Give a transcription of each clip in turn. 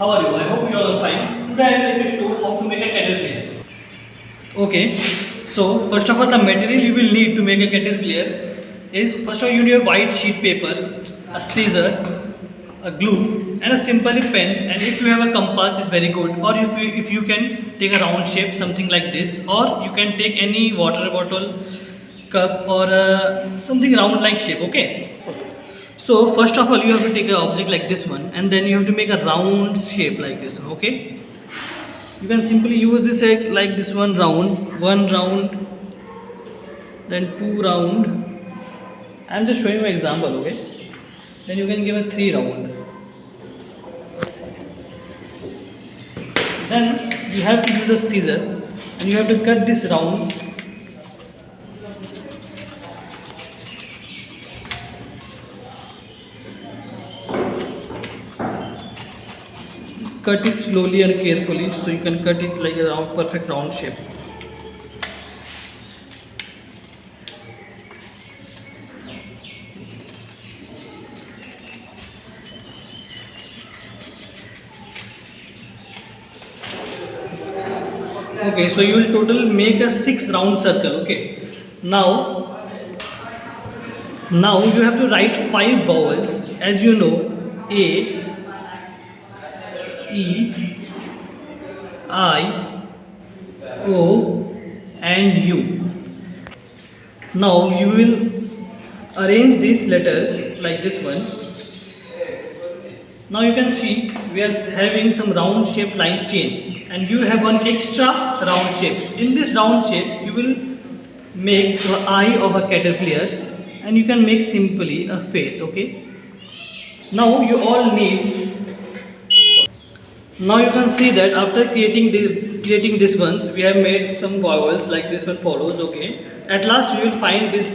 how are you? I hope you all are fine. Today I would like to show how to make a caterpillar. Okay, so first of all, the material you will need to make a caterpillar is first of all you need a white sheet paper, a scissor, a glue, and a simple pen. And if you have a compass, it's very good. Or if you can take a round shape, something like this, or you can take any water bottle, cup, or something round like shape. Okay. So first of all, you have to take an object like this one, and then you have to make a round shape like this one. Okay. You can simply use this egg like this one round, then two round. I'm just showing you an example. Okay. Then you can give a three round. Then you have to use a scissor, and you have to cut this round. Cut it slowly and carefully so you can cut it like a round, perfect round shape. Okay, so you will total make a 6 round circle. Okay, now you have to write 5 vowels. As you know, A, E, I, O, and U. Now you will arrange these letters like this one. Now you can see we are having some round shaped line chain, and you have one extra round shape. In this round shape you will make the eye of a caterpillar, and you can make simply a face. Okay. Now you all need. Now you can see that after creating this ones, we have made some vowels like this one follows. Okay. At last we will find this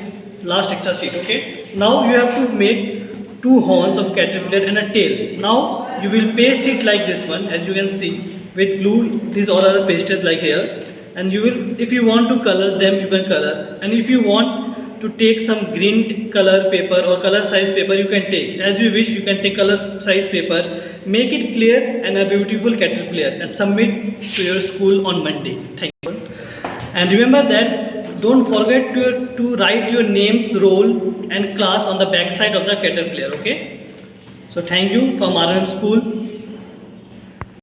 last extra sheet. Okay. Now you have to make 2 horns of caterpillar and a tail. Now you will paste it like this one, as you can see with glue. These all are pasted like here, and you will, if you want to color them, you can color, and if you want to take some green color paper or color size paper, you can take as you wish. You can take color size paper, make it clear and a beautiful caterpillar, and submit to your school on Monday. Thank you. And remember that don't forget to write your names, role, and class on the back side of the caterpillar. Okay. So thank you from RM School.